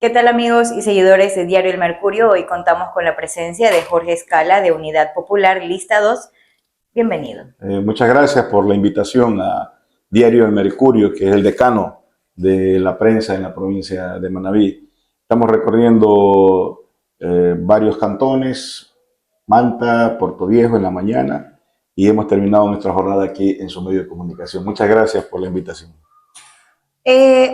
¿Qué tal amigos y seguidores de Diario El Mercurio? Hoy contamos con la presencia de Jorge Escala de Unidad Popular Lista 2. Bienvenido. Muchas gracias por la invitación a Diario El Mercurio, que es el decano de la prensa en la provincia de Manabí. Estamos recorriendo varios cantones, Manta, Puerto Viejo en la mañana, y hemos terminado nuestra jornada aquí en su medio de comunicación. Muchas gracias por la invitación.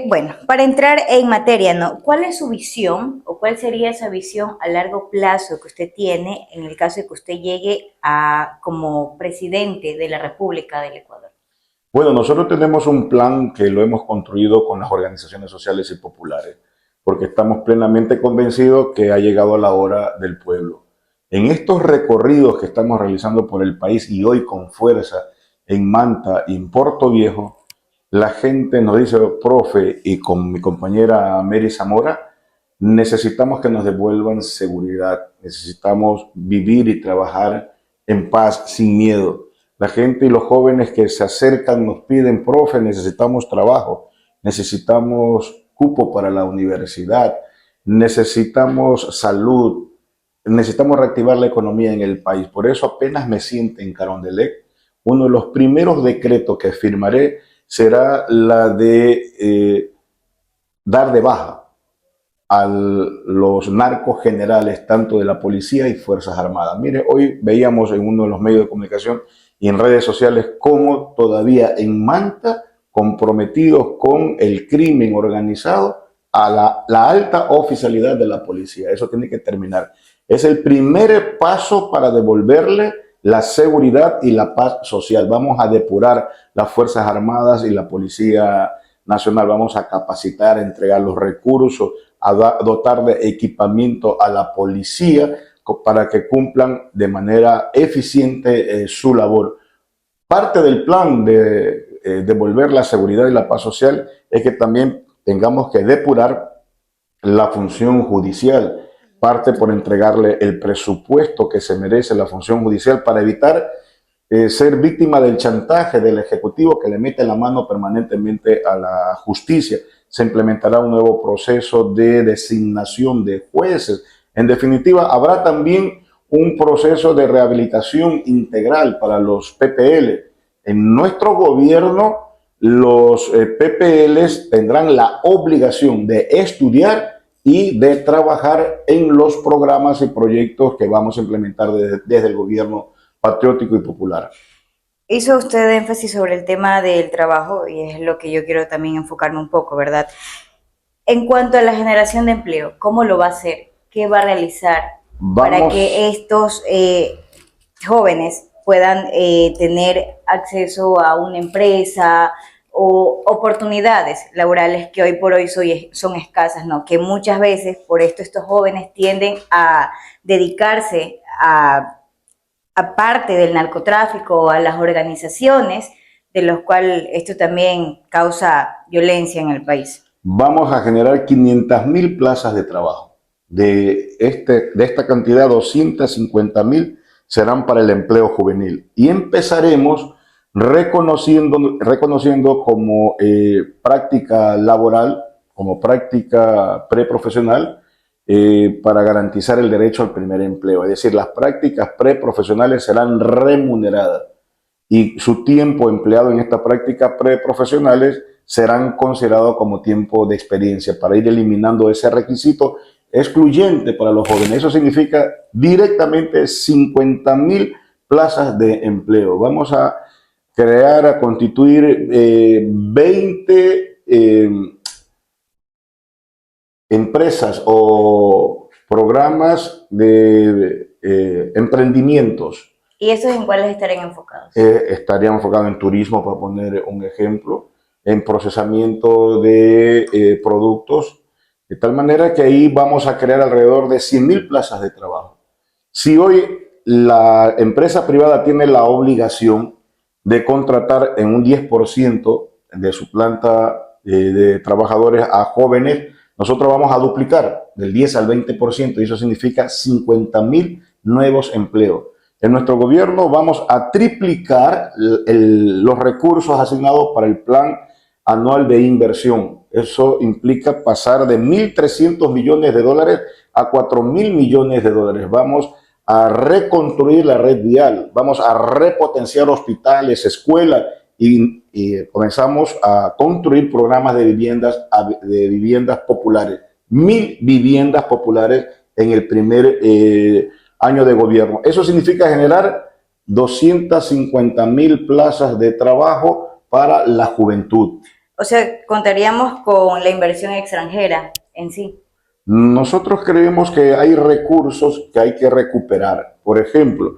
Bueno, para entrar en materia, ¿no? ¿Cuál es su visión o cuál sería esa visión a largo plazo que usted tiene en el caso de que usted llegue a como presidente de la República del Ecuador? Bueno, nosotros tenemos un plan que lo hemos construido con las organizaciones sociales y populares, porque estamos plenamente convencidos que ha llegado la hora del pueblo. En estos recorridos que estamos realizando por el país y hoy con fuerza en Manta y en Puerto Viejo, la gente nos dice, profe, y con mi compañera Mary Zamora, necesitamos que nos devuelvan seguridad, necesitamos vivir y trabajar en paz, sin miedo. La gente y los jóvenes que se acercan nos piden, profe, necesitamos trabajo, necesitamos cupo para la universidad, necesitamos salud, necesitamos reactivar la economía en el país. Por eso apenas me siente en Carondelet, uno de los primeros decretos que firmaré será la de dar de baja a los narcos generales, tanto de la policía y Fuerzas Armadas. Mire, hoy veíamos en uno de los medios de comunicación y en redes sociales cómo todavía en Manta, comprometidos con el crimen organizado, a la alta oficialidad de la policía. Eso tiene que terminar. Es el primer paso para devolverle la seguridad y la paz social. Vamos a depurar las Fuerzas Armadas y la Policía Nacional. Vamos a capacitar, a entregar los recursos, a dotar de equipamiento a la policía para que cumplan de manera eficiente su labor. Parte del plan de devolver la seguridad y la paz social es que también tengamos que depurar la función judicial. Parte por entregarle el presupuesto que se merece la función judicial para evitar ser víctima del chantaje del Ejecutivo que le mete la mano permanentemente a la justicia. Se implementará un nuevo proceso de designación de jueces. En definitiva, habrá también un proceso de rehabilitación integral para los PPL. En nuestro gobierno, los PPLs tendrán la obligación de estudiar y de trabajar en los programas y proyectos que vamos a implementar desde el gobierno patriótico y popular. Hizo usted énfasis sobre el tema del trabajo y es lo que yo quiero también enfocarme un poco, ¿verdad? En cuanto a la generación de empleo, ¿cómo lo va a hacer? ¿Qué va a realizar para que estos jóvenes puedan tener acceso a una empresa o oportunidades laborales que hoy por hoy son escasas, ¿no? Que muchas veces por esto estos jóvenes tienden a dedicarse a parte del narcotráfico, a las organizaciones, de los cuales esto también causa violencia en el país? Vamos a generar 500.000 plazas de trabajo. De esta cantidad, 250.000 serán para el empleo juvenil. Y empezaremos reconociendo como práctica laboral, como práctica preprofesional, para garantizar el derecho al primer empleo. Es decir, las prácticas preprofesionales serán remuneradas y su tiempo empleado en estas prácticas preprofesionales serán considerados como tiempo de experiencia para ir eliminando ese requisito excluyente para los jóvenes. Eso significa directamente 50.000 plazas de empleo. Vamos a crear, a constituir 20 empresas o programas de emprendimientos. ¿Y esos en cuáles estarían enfocados? Estarían enfocados en turismo, para poner un ejemplo, en procesamiento de productos, de tal manera que ahí vamos a crear alrededor de 100.000 plazas de trabajo. Si hoy la empresa privada tiene la obligación de contratar en un 10% de su planta de trabajadores a jóvenes, nosotros vamos a duplicar del 10 al 20% y eso significa 50.000 nuevos empleos. En nuestro gobierno vamos a triplicar los recursos asignados para el plan anual de inversión. Eso implica pasar de 1.300 millones de dólares a 4.000 millones de dólares. Vamos a reconstruir la red vial, vamos a repotenciar hospitales, escuelas y comenzamos a construir programas de viviendas populares. 1.000 viviendas populares en el primer año de gobierno. Eso significa generar 250.000 plazas de trabajo para la juventud. O sea, contaríamos con la inversión extranjera en sí. Nosotros creemos que hay recursos que hay que recuperar. Por ejemplo,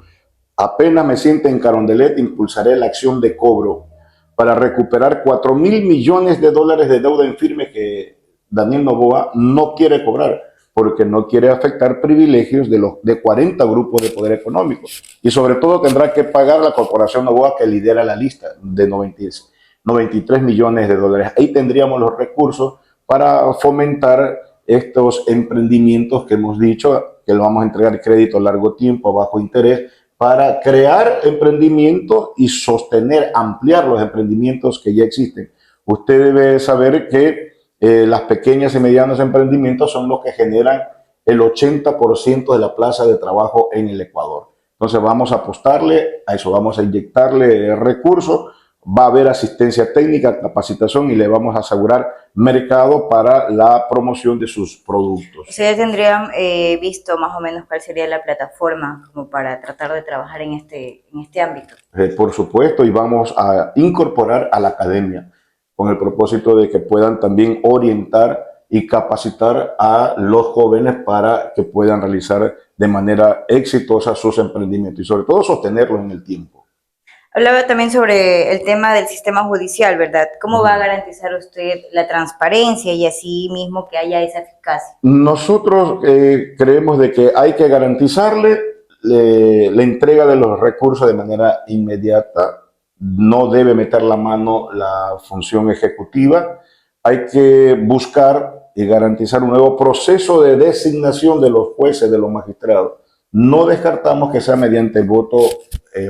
apenas me siente en Carondelet, impulsaré la acción de cobro para recuperar 4.000 millones de dólares de deuda en firme que Daniel Noboa no quiere cobrar porque no quiere afectar privilegios de 40 grupos de poder económico. Y sobre todo tendrá que pagar la corporación Noboa que lidera la lista de 93 millones de dólares. Ahí tendríamos los recursos para fomentar estos emprendimientos que hemos dicho que lo vamos a entregar crédito a largo tiempo, bajo interés, para crear emprendimientos y sostener, ampliar los emprendimientos que ya existen. Usted debe saber que las pequeñas y medianos emprendimientos son los que generan el 80% de la plaza de trabajo en el Ecuador. Entonces vamos a apostarle a eso, vamos a inyectarle recursos, va a haber asistencia técnica, capacitación y le vamos a asegurar mercado para la promoción de sus productos. ¿Ustedes tendrían visto más o menos cuál sería la plataforma como para tratar de trabajar en este ámbito? Por supuesto, y vamos a incorporar a la academia con el propósito de que puedan también orientar y capacitar a los jóvenes para que puedan realizar de manera exitosa sus emprendimientos y sobre todo sostenerlos en el tiempo. Hablaba también sobre el tema del sistema judicial, ¿verdad? ¿Cómo va a garantizar usted la transparencia y así mismo que haya esa eficacia? Nosotros creemos de que hay que garantizarle la entrega de los recursos de manera inmediata. No debe meter la mano la función ejecutiva. Hay que buscar y garantizar un nuevo proceso de designación de los jueces, de los magistrados. No descartamos que sea mediante el voto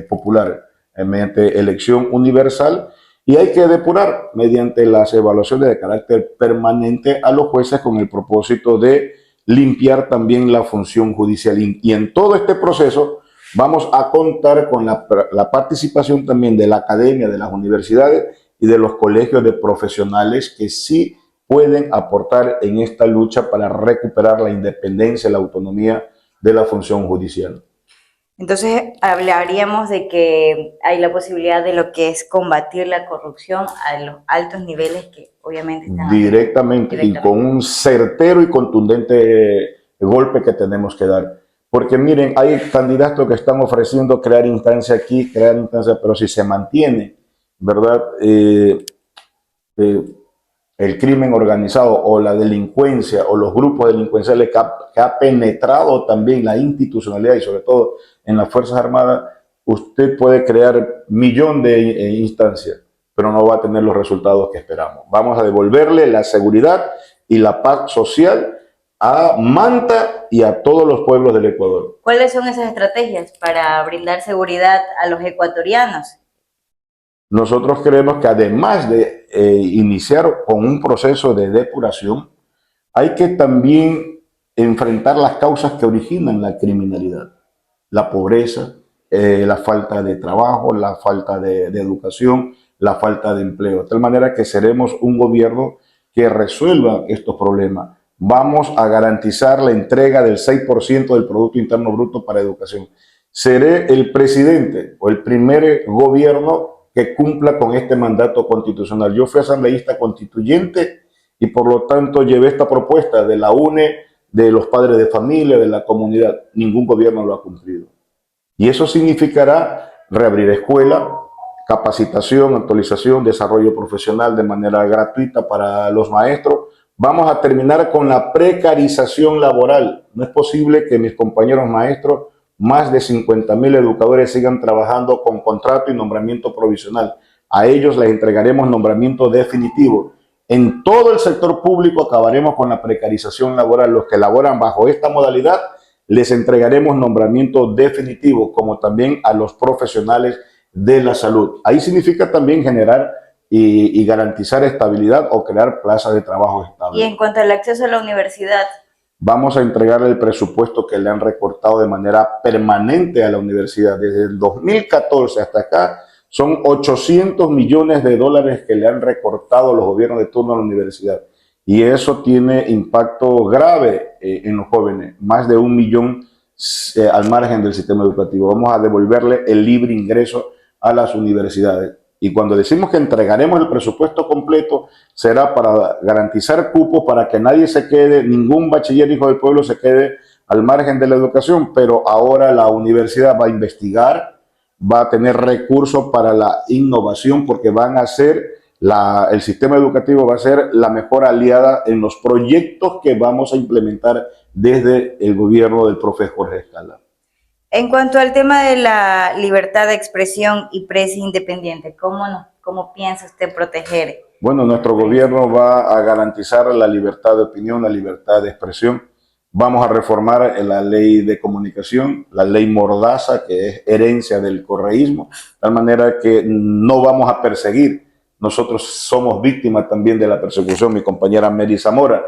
popular, mediante elección universal, y hay que depurar mediante las evaluaciones de carácter permanente a los jueces con el propósito de limpiar también la función judicial. Y en todo este proceso vamos a contar con la participación también de la academia, de las universidades y de los colegios de profesionales que sí pueden aportar en esta lucha para recuperar la independencia y la autonomía de la función judicial. Entonces hablaríamos de que hay la posibilidad de lo que es combatir la corrupción a los altos niveles que obviamente están directamente y con un certero y contundente golpe que tenemos que dar. Porque miren, hay candidatos que están ofreciendo crear instancia aquí, crear instancia, pero si se mantiene, ¿verdad? El crimen organizado o la delincuencia o los grupos delincuenciales que ha penetrado también la institucionalidad y sobre todo en las Fuerzas Armadas, usted puede crear millón de instancias, pero no va a tener los resultados que esperamos. Vamos a devolverle la seguridad y la paz social a Manta y a todos los pueblos del Ecuador. ¿Cuáles son esas estrategias para brindar seguridad a los ecuatorianos? Nosotros creemos que además de iniciar con un proceso de depuración, hay que también enfrentar las causas que originan la criminalidad, la pobreza, la falta de trabajo, la falta de educación, la falta de empleo. De tal manera que seremos un gobierno que resuelva estos problemas. Vamos a garantizar la entrega del 6% del Producto Interno Bruto para educación. Seré el presidente o el primer gobierno que cumpla con este mandato constitucional. Yo fui asambleísta constituyente y por lo tanto llevé esta propuesta de la UNE, de los padres de familia, de la comunidad. Ningún gobierno lo ha cumplido. Y eso significará reabrir escuela, capacitación, actualización, desarrollo profesional de manera gratuita para los maestros. Vamos a terminar con la precarización laboral. No es posible que mis compañeros maestros, más de 50.000 educadores, sigan trabajando con contrato y nombramiento provisional. A ellos les entregaremos nombramiento definitivo. En todo el sector público acabaremos con la precarización laboral. Los que laboran bajo esta modalidad les entregaremos nombramiento definitivo, como también a los profesionales de la salud. Ahí significa también generar y garantizar estabilidad o crear plazas de trabajo Y estables. en cuanto al acceso a la universidad, Vamos a entregarle el presupuesto que le han recortado de manera permanente a la universidad. Desde el 2014 hasta acá son 800 millones de dólares que le han recortado los gobiernos de turno a la universidad. Y eso tiene impacto grave en los jóvenes, más de 1 millón al margen del sistema educativo. Vamos a devolverle el libre ingreso a las universidades. Y cuando decimos que entregaremos el presupuesto completo, será para garantizar cupos, para que nadie se quede, ningún bachiller hijo del pueblo se quede al margen de la educación, pero ahora la universidad va a investigar, va a tener recursos para la innovación, porque van a ser, el sistema educativo va a ser la mejor aliada en los proyectos que vamos a implementar desde el gobierno del profe Jorge Escala. en cuanto al tema de la libertad de expresión y prensa independiente, ¿cómo piensa usted proteger? Bueno, nuestro gobierno va a garantizar la libertad de opinión, la libertad de expresión. Vamos a reformar la ley de comunicación, la ley Mordaza, que es herencia del correísmo, de tal manera que no vamos a perseguir. Nosotros somos víctimas también de la persecución. Mi compañera Mary Zamora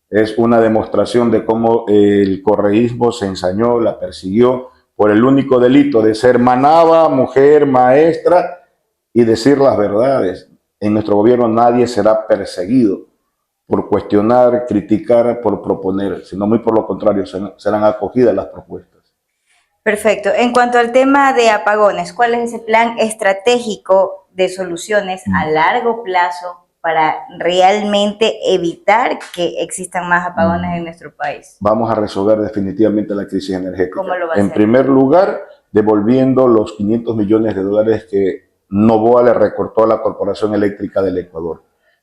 es una demostración de cómo el correísmo se ensañó, la persiguió por el único delito de ser manaba, mujer, maestra y decir las verdades. En nuestro gobierno nadie será perseguido por cuestionar, criticar, por proponer, sino muy por lo contrario, serán acogidas las propuestas. Perfecto. En cuanto al tema de apagones, ¿cuál es ese plan estratégico de soluciones a largo plazo para realmente evitar que existan más apagones en nuestro país? Vamos a resolver definitivamente la crisis energética. ¿Cómo lo va a En hacer? primer lugar, devolviendo los 500 millones de dólares que Noboa le recortó a la Corporación Eléctrica del Ecuador,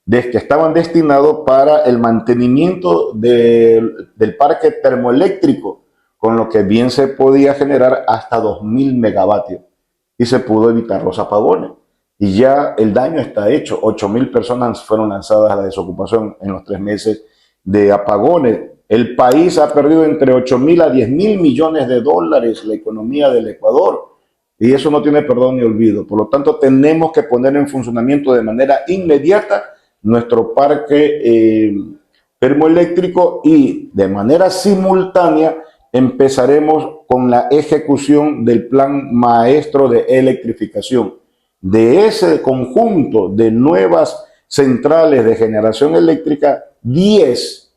que estaban destinados para el mantenimiento del parque termoeléctrico, con lo que bien se podía generar hasta 2.000 megavatios y se pudo evitar los apagones. Y ya el daño está hecho. 8.000 personas fueron lanzadas a la desocupación en los 3 meses de apagones. El país ha perdido entre 8.000 a 10.000 millones de dólares la economía del Ecuador. Y eso no tiene perdón ni olvido. Por lo tanto, tenemos que poner en funcionamiento de manera inmediata nuestro parque termoeléctrico y de manera simultánea empezaremos con la ejecución del plan maestro de electrificación. De ese conjunto de nuevas centrales de generación eléctrica, 10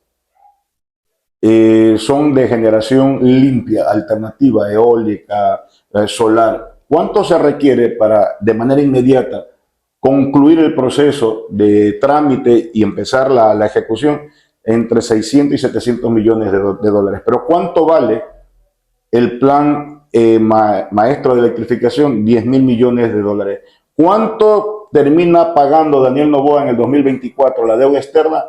son de generación limpia, alternativa, eólica, solar. ¿Cuánto se requiere para, de manera inmediata, concluir el proceso de trámite y empezar la ejecución? Entre 600 y 700 millones de dólares. Pero ¿cuánto vale el plan maestro de electrificación? 10.000 millones de dólares. ¿Cuánto termina pagando Daniel Noboa en el 2024 la deuda externa?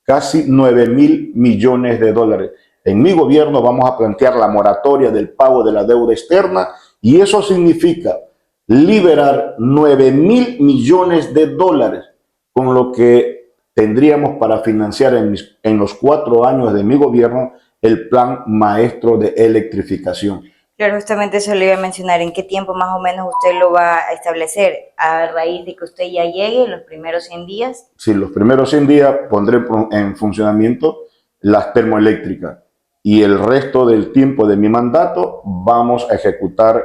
Casi 9.000 millones de dólares. En mi gobierno vamos a plantear la moratoria del pago de la deuda externa y eso significa liberar 9.000 millones de dólares, con lo que tendríamos para financiar en los 4 años de mi gobierno el plan maestro de electrificación. Claro, justamente eso le iba a mencionar. ¿En qué tiempo más o menos usted lo va a establecer? ¿A raíz de que usted ya llegue los primeros 100 días? Sí, los primeros 100 días pondré en funcionamiento las termoeléctricas y el resto del tiempo de mi mandato vamos a ejecutar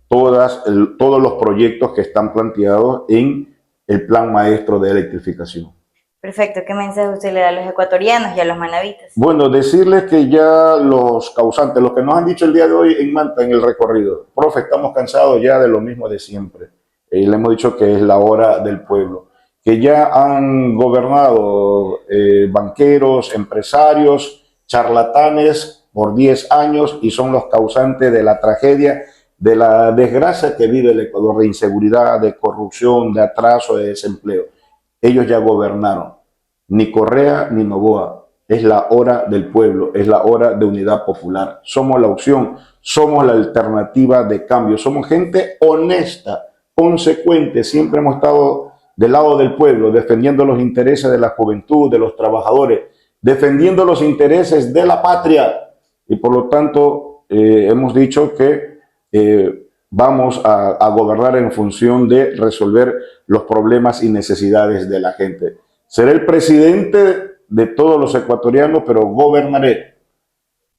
todos los proyectos que están planteados en el plan maestro de electrificación. Perfecto. ¿Qué mensaje usted le da a los ecuatorianos y a los manavitas? Bueno, decirles que ya los causantes, los que nos han dicho el día de hoy en Manta, en el recorrido, profe, estamos cansados ya de lo mismo de siempre. Le hemos dicho que es la hora del pueblo, que ya han gobernado banqueros, empresarios, charlatanes por 10 años y son los causantes de la tragedia, de la desgracia que vive el Ecuador, de inseguridad, de corrupción, de atraso, de desempleo. Ellos ya gobernaron. Ni Correa ni Noboa. Es la hora del pueblo, es la hora de unidad popular. Somos la opción, somos la alternativa de cambio. Somos gente honesta, consecuente. Siempre hemos estado del lado del pueblo, defendiendo los intereses de la juventud, de los trabajadores, defendiendo los intereses de la patria. Y por lo tanto, hemos dicho que vamos a gobernar en función de resolver los problemas y necesidades de la gente. Seré el presidente de todos los ecuatorianos, pero gobernaré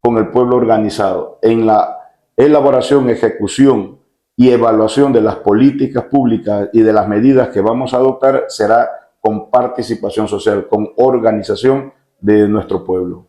con el pueblo organizado en la elaboración, ejecución y evaluación de las políticas públicas y de las medidas que vamos a adoptar será con participación social, con organización de nuestro pueblo.